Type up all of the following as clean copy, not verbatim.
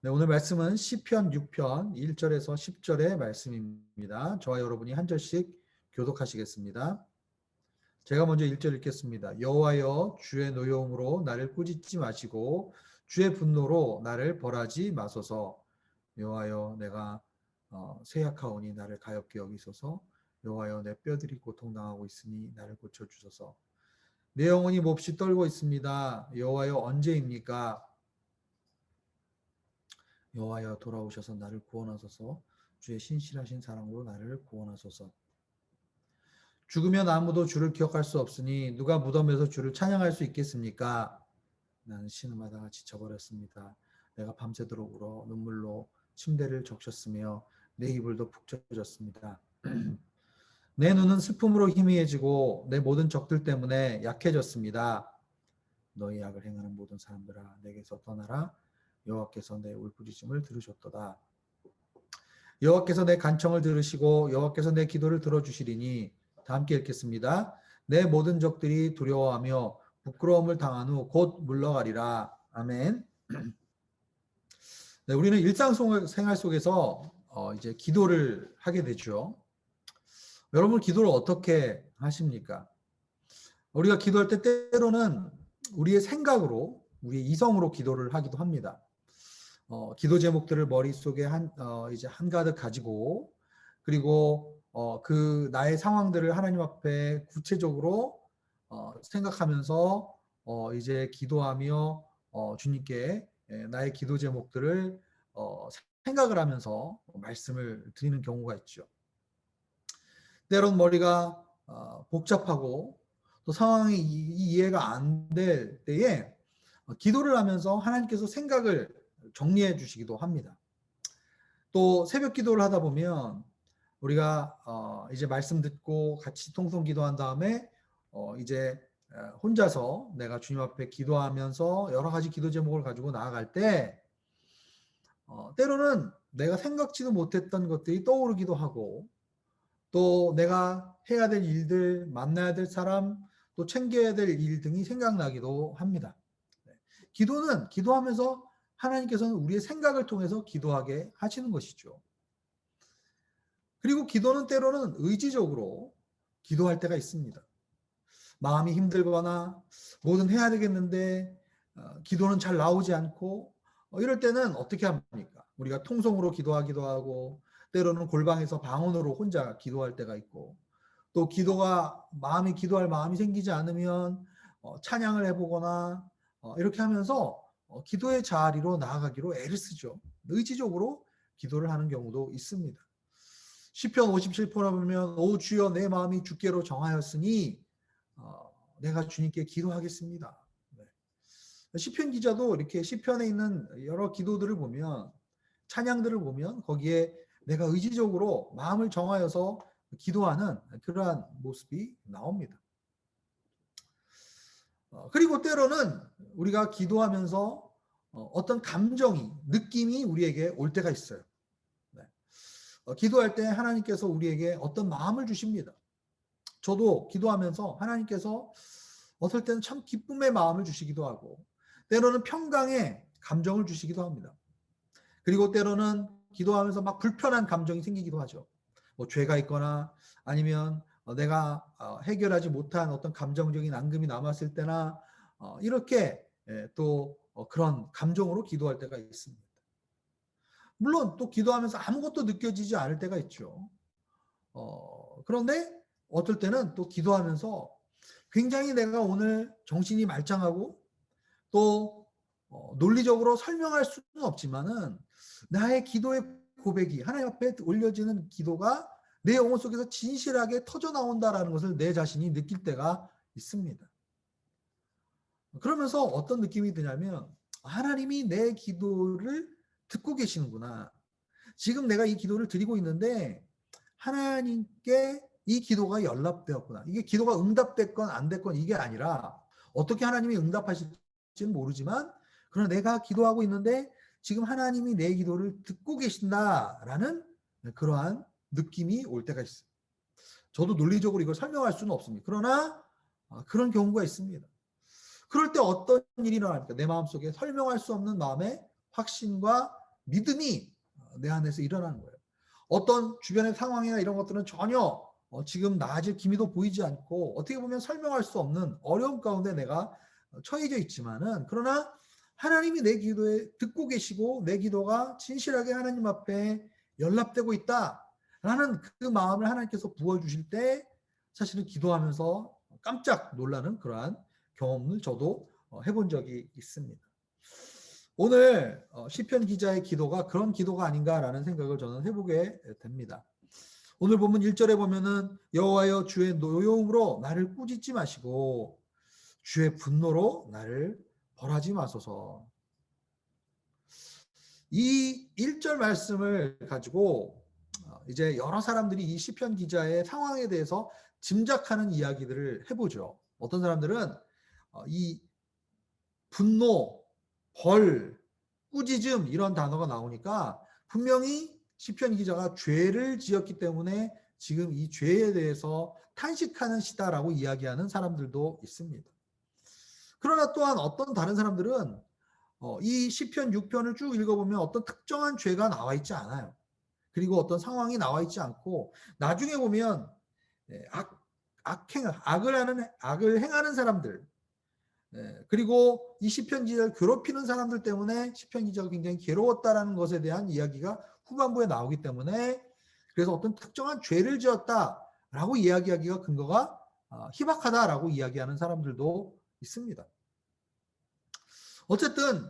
네, 오늘 말씀은 시편 6편 1절에서 10절의 말씀입니다. 저와 여러분이 한 절씩 교독하시겠습니다. 제가 먼저 1절 읽겠습니다. 여호와여 주의 노여움으로 나를 꾸짖지 마시고 주의 분노로 나를 벌하지 마소서. 여호와여 내가 쇠약하오니 나를 가엾게 여기소서. 여호와여 내 뼈들이 고통당하고 있으니 나를 고쳐주소서. 내 영혼이 몹시 떨고 있습니다. 여호와여 언제입니까? 여호와여 돌아오셔서 나를 구원하소서. 주의 신실하신 사랑으로 나를 구원하소서. 죽으면 아무도 주를 기억할 수 없으니 누가 무덤에서 주를 찬양할 수 있겠습니까? 나는 신음하다가 지쳐버렸습니다. 내가 밤새도록 울어 눈물로 침대를 적셨으며 내 이불도 푹 젖었습니다. 내 눈은 슬픔으로 희미해지고 내 모든 적들 때문에 약해졌습니다. 너희 악을 행하는 모든 사람들아 내게서 떠나라. 여호와께서 내 울부짖음을 들으셨도다. 여호와께서 내 간청을 들으시고 여호와께서 내 기도를 들어주시리니. 다 함께 읽겠습니다. 내 모든 적들이 두려워하며 부끄러움을 당한 후 곧 물러가리라. 아멘. 네, 우리는 일상생활 속에서 이제 기도를 하게 되죠. 여러분 기도를 어떻게 하십니까? 우리가 기도할 때 때로는 우리의 생각으로, 우리의 이성으로 기도를 하기도 합니다. 기도 제목들을 머릿속에 이제 한가득 가지고, 그리고 그 나의 상황들을 하나님 앞에 구체적으로 생각하면서 이제 기도하며 주님께 나의 기도 제목들을 생각을 하면서 말씀을 드리는 경우가 있죠. 때론 머리가 복잡하고 또 상황이 이해가 안 될 때에 기도를 하면서 하나님께서 생각을 정리해 주시기도 합니다. 또 새벽 기도를 하다 보면 우리가 이제 말씀 듣고 같이 통성 기도한 다음에 이제 혼자서 내가 주님 앞에 기도하면서 여러 가지 기도 제목을 가지고 나아갈 때 때로는 내가 생각지도 못했던 것들이 떠오르기도 하고, 또 내가 해야 될 일들, 만나야 될 사람, 또 챙겨야 될 일 등이 생각나기도 합니다. 기도는 기도하면서 하나님께서는 우리의 생각을 통해서 기도하게 하시는 것이죠. 그리고 기도는 때로는 의지적으로 기도할 때가 있습니다. 마음이 힘들거나 뭐든 해야 되겠는데 기도는 잘 나오지 않고 이럴 때는 어떻게 합니까? 우리가 통성으로 기도하기도 하고, 때로는 골방에서 방언으로 혼자 기도할 때가 있고, 또 기도할 마음이 생기지 않으면 찬양을 해보거나 이렇게 하면서 기도의 자리로 나아가기로 애를 쓰죠. 의지적으로 기도를 하는 경우도 있습니다. 시편 57편에 보면 오 주여 내 마음이 주께로 정하였으니 내가 주님께 기도하겠습니다. 네. 시편 기자도 이렇게 시편에 있는 여러 기도들을 보면, 찬양들을 보면 거기에 내가 의지적으로 마음을 정하여서 기도하는 그러한 모습이 나옵니다. 그리고 때로는 우리가 기도하면서 어떤 감정이, 느낌이 우리에게 올 때가 있어요. 네. 기도할 때 하나님께서 우리에게 어떤 마음을 주십니다. 저도 기도하면서 하나님께서 어떨 때는 참 기쁨의 마음을 주시기도 하고, 때로는 평강의 감정을 주시기도 합니다. 그리고 때로는 기도하면서 막 불편한 감정이 생기기도 하죠. 뭐 죄가 있거나 아니면 내가 해결하지 못한 어떤 감정적인 앙금이 남았을 때나 이렇게 또 그런 감정으로 기도할 때가 있습니다. 물론 또 기도하면서 아무것도 느껴지지 않을 때가 있죠. 그런데 어떨 때는 또 기도하면서 굉장히 내가 오늘 정신이 말짱하고 또 논리적으로 설명할 수는 없지만은 나의 기도의 고백이 하나님 앞에 올려지는 기도가 내 영혼 속에서 진실하게 터져 나온다라는 것을 내 자신이 느낄 때가 있습니다. 그러면서 어떤 느낌이 드냐면 하나님이 내 기도를 듣고 계시는구나. 지금 내가 이 기도를 드리고 있는데 하나님께 이 기도가 연락되었구나. 이게 기도가 응답됐건 안 됐건 이게 아니라 어떻게 하나님이 응답하실지는 모르지만 그러나 내가 기도하고 있는데 지금 하나님이 내 기도를 듣고 계신다라는 그러한 느낌이 올 때가 있어요. 저도 논리적으로 이걸 설명할 수는 없습니다. 그러나 그런 경우가 있습니다. 그럴 때 어떤 일이 일어납니까? 내 마음속에 설명할 수 없는 마음의 확신과 믿음이 내 안에서 일어나는 거예요. 어떤 주변의 상황이나 이런 것들은 전혀 지금 나아질 기미도 보이지 않고 어떻게 보면 설명할 수 없는 어려움 가운데 내가 처해져 있지만은, 그러나 하나님이 내 기도에 듣고 계시고 내 기도가 진실하게 하나님 앞에 연락되고 있다라는 그 마음을 하나님께서 부어주실 때 사실은 기도하면서 깜짝 놀라는 그러한 경험을 저도 해본 적이 있습니다. 오늘 시편 기자의 기도가 그런 기도가 아닌가라는 생각을 저는 해보게 됩니다. 오늘 본문 1절에 보면은 여호와여 주의 노여움으로 나를 꾸짖지 마시고 주의 분노로 나를 벌하지 마소서. 이 1절 말씀을 가지고 이제 여러 사람들이 이 시편 기자의 상황에 대해서 짐작하는 이야기들을 해보죠. 어떤 사람들은 이 분노, 벌, 꾸짖음 이런 단어가 나오니까 분명히 시편 기자가 죄를 지었기 때문에 지금 이 죄에 대해서 탄식하는 시다라고 이야기하는 사람들도 있습니다. 그러나 또한 어떤 다른 사람들은 이 시편 6편을 쭉 읽어보면 어떤 특정한 죄가 나와 있지 않아요. 그리고 어떤 상황이 나와 있지 않고 나중에 보면 악을 행하는 사람들, 그리고 이 시편 기자를 괴롭히는 사람들 때문에 시편 기자가 굉장히 괴로웠다라는 것에 대한 이야기가 후반부에 나오기 때문에, 그래서 어떤 특정한 죄를 지었다라고 이야기하기가 근거가 희박하다라고 이야기하는 사람들도 있습니다. 어쨌든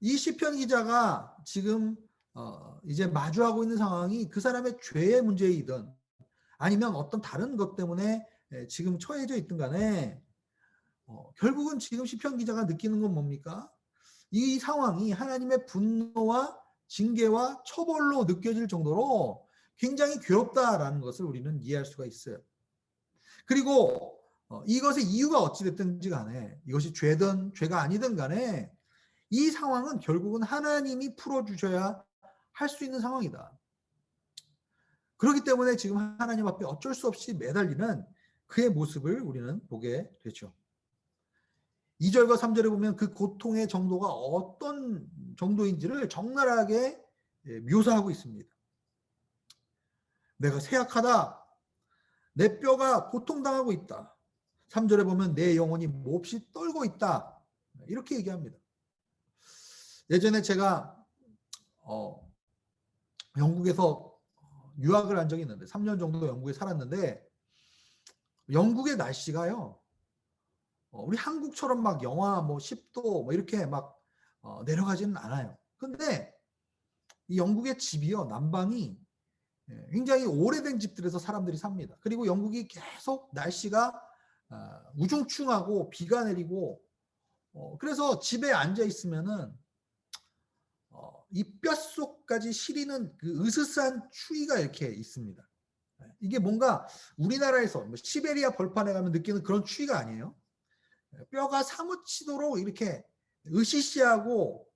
이 시편 기자가 지금 이제 마주하고 있는 상황이 그 사람의 죄의 문제이든 아니면 어떤 다른 것 때문에 지금 처해져 있든 간에 결국은 지금 시편 기자가 느끼는 건 뭡니까? 이 상황이 하나님의 분노와 징계와 처벌로 느껴질 정도로 굉장히 괴롭다라는 것을 우리는 이해할 수가 있어요. 그리고 이것의 이유가 어찌됐든지 간에, 이것이 죄든 죄가 아니든 간에 이 상황은 결국은 하나님이 풀어주셔야 할 수 있는 상황이다. 그렇기 때문에 지금 하나님 앞에 어쩔 수 없이 매달리는 그의 모습을 우리는 보게 되죠. 2절과 3절에 보면 그 고통의 정도가 어떤 정도인지를 적나라하게 묘사하고 있습니다. 내가 쇠약하다. 내 뼈가 고통당하고 있다. 3절에 보면 내 영혼이 몹시 떨고 있다. 이렇게 얘기합니다. 예전에 제가 영국에서 유학을 한 적이 있는데 3년 정도 영국에 살았는데, 영국의 날씨가요, 우리 한국처럼 막 영하 뭐 10도 뭐 이렇게 막 내려가지는 않아요. 근데 이 영국의 집이요, 난방이 굉장히 오래된 집들에서 사람들이 삽니다. 그리고 영국이 계속 날씨가 우중충하고 비가 내리고, 그래서 집에 앉아 있으면은 이 뼛속까지 시리는 그 으스스한 추위가 이렇게 있습니다. 이게 뭔가 우리나라에서 뭐 시베리아 벌판에 가면 느끼는 그런 추위가 아니에요. 뼈가 사무치도록 이렇게 으시시하고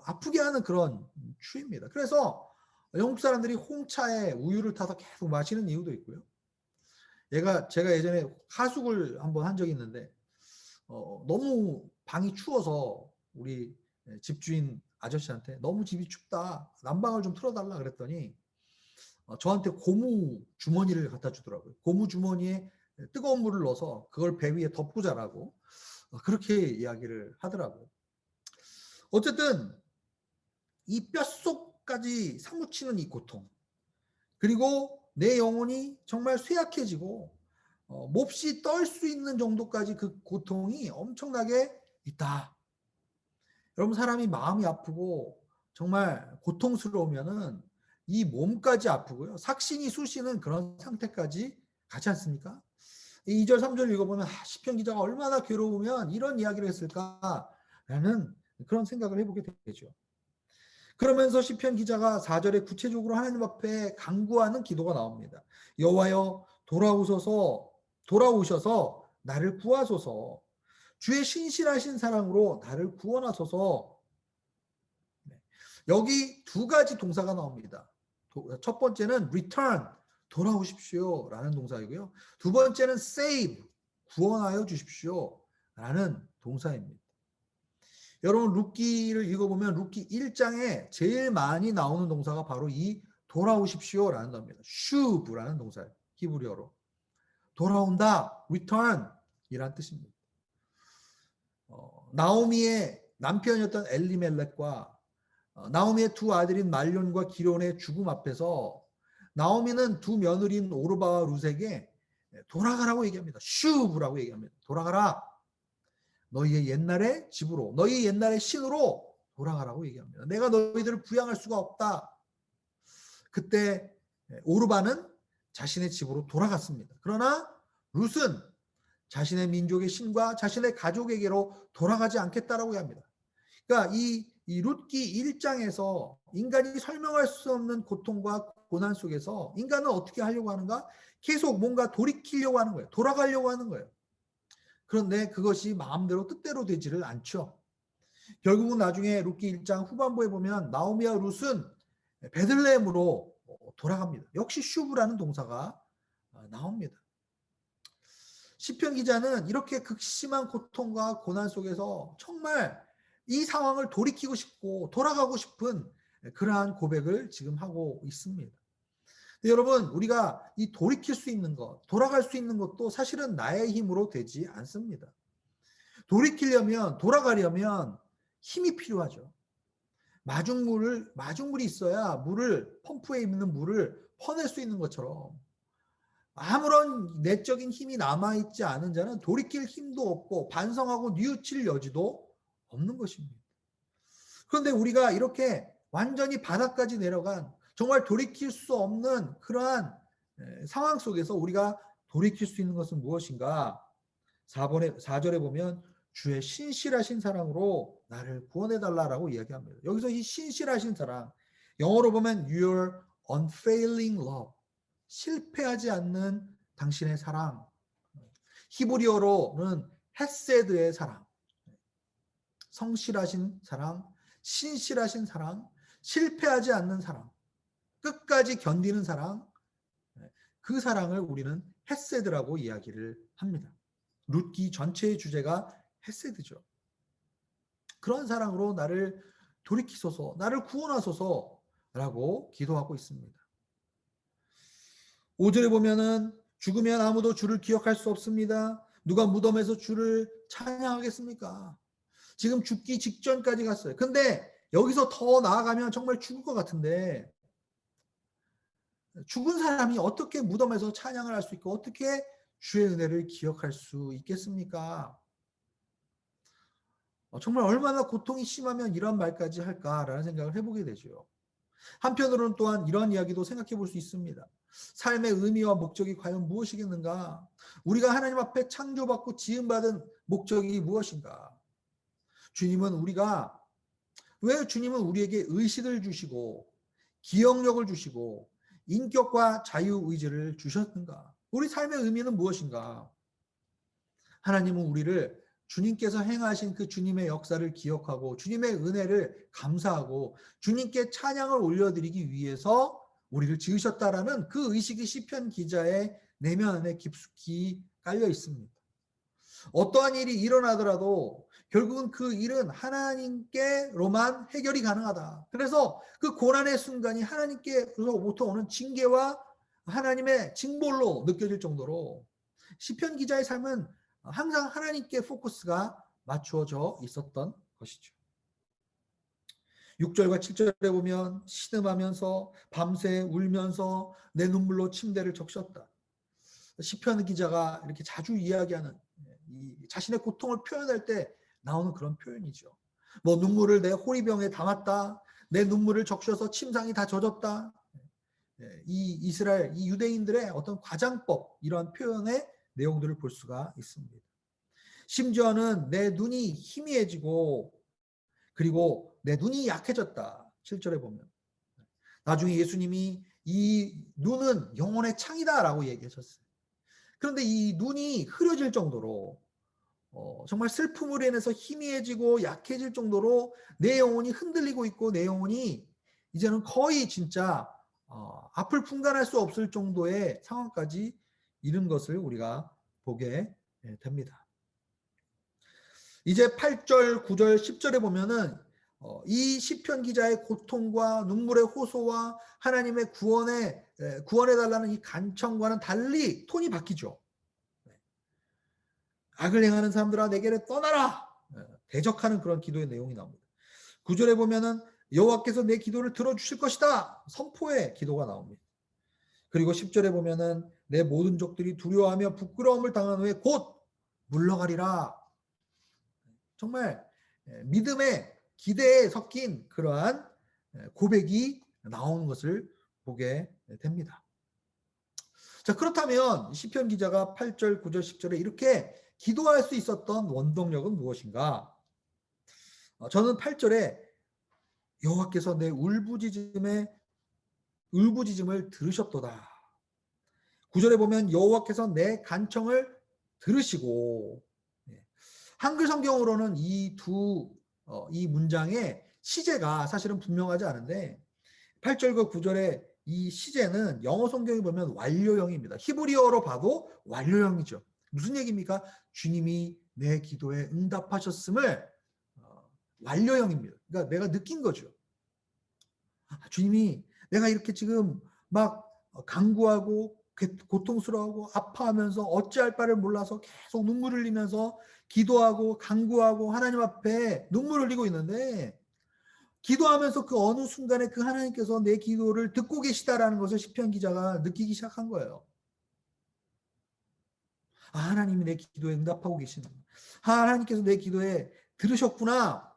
아프게 하는 그런 추위입니다. 그래서 영국 사람들이 홍차에 우유를 타서 계속 마시는 이유도 있고요. 제가 예전에 하숙을 한번 한 적이 있는데 너무 방이 추워서 우리 집주인 아저씨한테 너무 집이 춥다, 난방을 좀 틀어달라 그랬더니 저한테 고무 주머니를 갖다 주더라고요. 고무 주머니에 뜨거운 물을 넣어서 그걸 배 위에 덮고 자라고 그렇게 이야기를 하더라고요. 어쨌든 이 뼛속까지 사무치는 이 고통, 그리고 내 영혼이 정말 쇠약해지고 몹시 떨 수 있는 정도까지 그 고통이 엄청나게 있다. 여러분, 사람이 마음이 아프고 정말 고통스러우면은 이 몸까지 아프고요, 삭신이 쑤시는 그런 상태까지 가지 않습니까? 2절 3절 읽어보면 시편 기자가 얼마나 괴로우면 이런 이야기를 했을까라는 그런 생각을 해보게 되죠. 그러면서 시편 기자가 4절에 구체적으로 하나님 앞에 간구하는 기도가 나옵니다. 여호와여 돌아오셔서 나를 구하소서. 주의 신실하신 사랑으로 나를 구원하소서. 여기 두 가지 동사가 나옵니다. 첫 번째는 return, 돌아오십시오 라는 동사이고요. 두 번째는 save, 구원하여 주십시오 라는 동사입니다. 여러분 룻기를 읽어보면 룻기 1장에 제일 많이 나오는 동사가 바로 이 돌아오십시오라는 겁니다. 슈브라는 동사예요. 히브리어로. 돌아온다, return 이란 뜻입니다. 나오미의 남편이었던 엘리멜렉과 나오미의 두 아들인 말론과 기론의 죽음 앞에서 나오미는 두 며느리인 오르바와 룻에게 돌아가라고 얘기합니다. 슈브라고 얘기합니다. 돌아가라. 너희의 옛날의 집으로, 너희의 옛날의 신으로 돌아가라고 얘기합니다. 내가 너희들을 부양할 수가 없다. 그때 오르바는 자신의 집으로 돌아갔습니다. 그러나 룻은 자신의 민족의 신과 자신의 가족에게로 돌아가지 않겠다라고 합니다. 그러니까 이 룻기 1장에서 인간이 설명할 수 없는 고통과 고난 속에서 인간은 어떻게 하려고 하는가? 계속 뭔가 돌이키려고 하는 거예요. 돌아가려고 하는 거예요. 그런데 그것이 마음대로 뜻대로 되지를 않죠. 결국은 나중에 룻기 1장 후반부에 보면 나오미와 룻은 베들레헴으로 돌아갑니다. 역시 슈브라는 동사가 나옵니다. 시편 기자는 이렇게 극심한 고통과 고난 속에서 정말 이 상황을 돌이키고 싶고 돌아가고 싶은 그러한 고백을 지금 하고 있습니다. 여러분, 우리가 이 돌이킬 수 있는 것, 돌아갈 수 있는 것도 사실은 나의 힘으로 되지 않습니다. 돌아가려면 힘이 필요하죠. 마중물이 있어야 펌프에 있는 물을 퍼낼 수 있는 것처럼 아무런 내적인 힘이 남아있지 않은 자는 돌이킬 힘도 없고 반성하고 뉘우칠 여지도 없는 것입니다. 그런데 우리가 이렇게 완전히 바닥까지 내려간 정말 돌이킬 수 없는 그러한 상황 속에서 우리가 돌이킬 수 있는 것은 무엇인가? 4절에 보면 주의 신실하신 사랑으로 나를 구원해달라고 이야기합니다. 여기서 이 신실하신 사랑, 영어로 보면 your unfailing love, 실패하지 않는 당신의 사랑, 히브리어로는 헤세드의 사랑, 성실하신 사랑, 신실하신 사랑, 실패하지 않는 사랑, 끝까지 견디는 사랑, 그 사랑을 우리는 헤세드라고 이야기를 합니다. 룻기 전체의 주제가 헤세드죠. 그런 사랑으로 나를 돌이키소서, 나를 구원하소서라고 기도하고 있습니다. 5절에 보면은 죽으면 아무도 주를 기억할 수 없습니다. 누가 무덤에서 주를 찬양하겠습니까? 지금 죽기 직전까지 갔어요. 근데 여기서 더 나아가면 정말 죽을 것 같은데 죽은 사람이 어떻게 무덤에서 찬양을 할 수 있고 어떻게 주의 은혜를 기억할 수 있겠습니까? 정말 얼마나 고통이 심하면 이런 말까지 할까라는 생각을 해보게 되죠. 한편으로는 또한 이런 이야기도 생각해 볼 수 있습니다. 삶의 의미와 목적이 과연 무엇이겠는가? 우리가 하나님 앞에 창조받고 지음받은 목적이 무엇인가? 왜 주님은 우리에게 의식을 주시고 기억력을 주시고 인격과 자유의지를 주셨는가? 우리 삶의 의미는 무엇인가? 하나님은 우리를 주님께서 행하신 그 주님의 역사를 기억하고 주님의 은혜를 감사하고 주님께 찬양을 올려드리기 위해서 우리를 지으셨다라는 그 의식이 시편 기자의 내면 안에 깊숙이 깔려 있습니다. 어떠한 일이 일어나더라도 결국은 그 일은 하나님께로만 해결이 가능하다. 그래서 그 고난의 순간이 하나님께로부터 오는 징계와 하나님의 징벌로 느껴질 정도로 시편 기자의 삶은 항상 하나님께 포커스가 맞추어져 있었던 것이죠. 6절과 7절에 보면 신음하면서 밤새 울면서 내 눈물로 침대를 적셨다. 시편 기자가 이렇게 자주 이야기하는 이 자신의 고통을 표현할 때 나오는 그런 표현이죠. 뭐 눈물을 내 호리병에 담았다. 내 눈물을 적셔서 침상이 다 젖었다. 이 유대인들의 어떤 과장법 이런 표현의 내용들을 볼 수가 있습니다. 심지어는 내 눈이 희미해지고 그리고 내 눈이 약해졌다. 7절에 보면 나중에 예수님이 이 눈은 영혼의 창이다라고 얘기하셨어요. 그런데 이 눈이 흐려질 정도로 정말 슬픔으로 인해서 희미해지고 약해질 정도로 내 영혼이 흔들리고 있고 내 영혼이 이제는 거의 진짜 앞을 분간할 수 없을 정도의 상황까지 이른 것을 우리가 보게 됩니다. 이제 8절, 9절, 10절에 보면은 이 시편 기자의 고통과 눈물의 호소와 하나님의 구원해 달라는 이 간청과는 달리 톤이 바뀌죠. 악을 행하는 사람들아 내게로 떠나라. 대적하는 그런 기도의 내용이 나옵니다. 9절에 보면은 여호와께서 내 기도를 들어주실 것이다. 선포의 기도가 나옵니다. 그리고 10절에 보면은 내 모든 족들이 두려워하며 부끄러움을 당한 후에 곧 물러가리라. 정말 믿음의 기대에 섞인 그러한 고백이 나오는 것을 보게 됩니다. 자, 그렇다면 시편 기자가 8절, 9절, 10절에 이렇게 기도할 수 있었던 원동력은 무엇인가? 저는 8절에 여호와께서 내 울부짖음을 들으셨도다. 9절에 보면 여호와께서 내 간청을 들으시고, 한글 성경으로는 이 문장의 시제가 사실은 분명하지 않은데 8절과 9절의 이 시제는 영어 성경에 보면 완료형입니다. 히브리어로 봐도 완료형이죠. 무슨 얘기입니까? 주님이 내 기도에 응답하셨음을 완료형입니다. 그러니까 내가 느낀 거죠. 주님이 내가 이렇게 지금 막 간구하고 고통스러워하고 아파하면서 어찌할 바를 몰라서 계속 눈물 흘리면서 기도하고 간구하고 하나님 앞에 눈물 흘리고 있는데 기도하면서 그 어느 순간에 그 하나님께서 내 기도를 듣고 계시다라는 것을 시편 기자가 느끼기 시작한 거예요. 아, 하나님이 내 기도에 응답하고 계시는, 하나님께서 내 기도에 들으셨구나.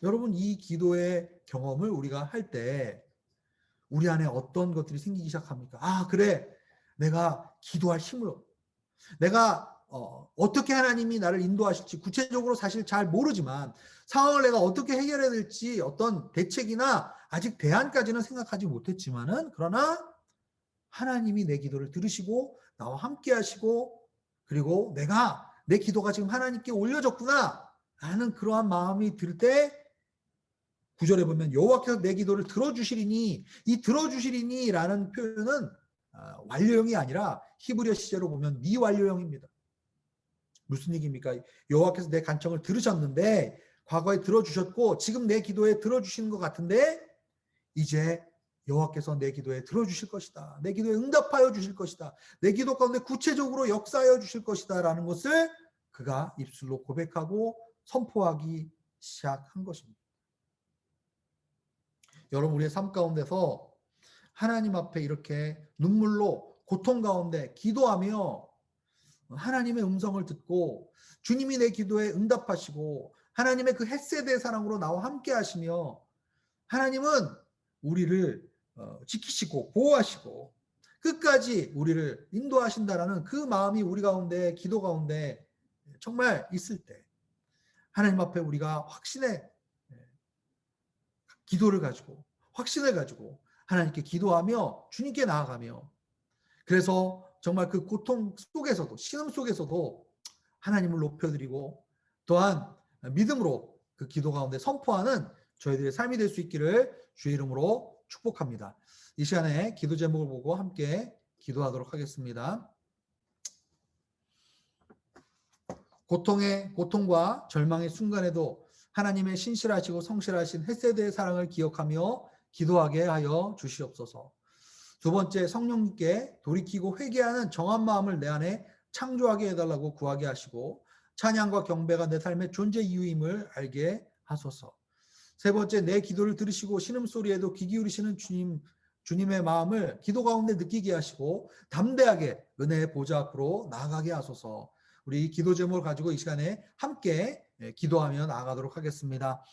여러분, 이 기도의 경험을 우리가 할 때 우리 안에 어떤 것들이 생기기 시작합니까? 아, 그래. 내가 기도할 힘을, 내가 어떻게 하나님이 나를 인도하실지 구체적으로 사실 잘 모르지만 상황을 내가 어떻게 해결해야 될지 어떤 대책이나 아직 대안까지는 생각하지 못했지만은 그러나 하나님이 내 기도를 들으시고 나와 함께 하시고 그리고 내가 내 기도가 지금 하나님께 올려졌구나 라는 그러한 마음이 들 때 9절에 보면 여호와께서 내 기도를 들어주시리니, 이 들어주시리니 라는 표현은 완료형이 아니라 히브리어 시제로 보면 미완료형입니다. 무슨 얘기입니까? 여호와께서 내 간청을 들으셨는데 과거에 들어주셨고 지금 내 기도에 들어주시는 것 같은데 이제 여호와께서 내 기도에 들어주실 것이다. 내 기도에 응답하여 주실 것이다. 내 기도 가운데 구체적으로 역사하여 주실 것이다 라는 것을 그가 입술로 고백하고 선포하기 시작한 것입니다. 여러분, 우리의 삶 가운데서 하나님 앞에 이렇게 눈물로 고통 가운데 기도하며 하나님의 음성을 듣고 주님이 내 기도에 응답하시고 하나님의 그 헷세대의 사랑으로 나와 함께 하시며 하나님은 우리를 지키시고 보호하시고 끝까지 우리를 인도하신다라는 그 마음이 우리 가운데 기도 가운데 정말 있을 때 하나님 앞에 우리가 확신의 기도를 가지고 확신을 가지고 하나님께 기도하며 주님께 나아가며 그래서 정말 그 고통 속에서도 신음 속에서도 하나님을 높여드리고 또한 믿음으로 그 기도 가운데 선포하는 저희들의 삶이 될 수 있기를 주의 이름으로 축복합니다. 이 시간에 기도 제목을 보고 함께 기도하도록 하겠습니다. 고통과 절망의 순간에도 하나님의 신실하시고 성실하신 헷세대의 사랑을 기억하며 기도하게 하여 주시옵소서. 두 번째, 성령님께 돌이키고 회개하는 정한 마음을 내 안에 창조하게 해달라고 구하게 하시고 찬양과 경배가 내 삶의 존재 이유임을 알게 하소서. 세 번째, 내 기도를 들으시고 신음소리에도 귀 기울이시는 주님의 마음을 기도 가운데 느끼게 하시고 담대하게 은혜의 보좌 앞으로 나아가게 하소서. 우리 기도 제목을 가지고 이 시간에 함께 기도하며 나아가도록 하겠습니다.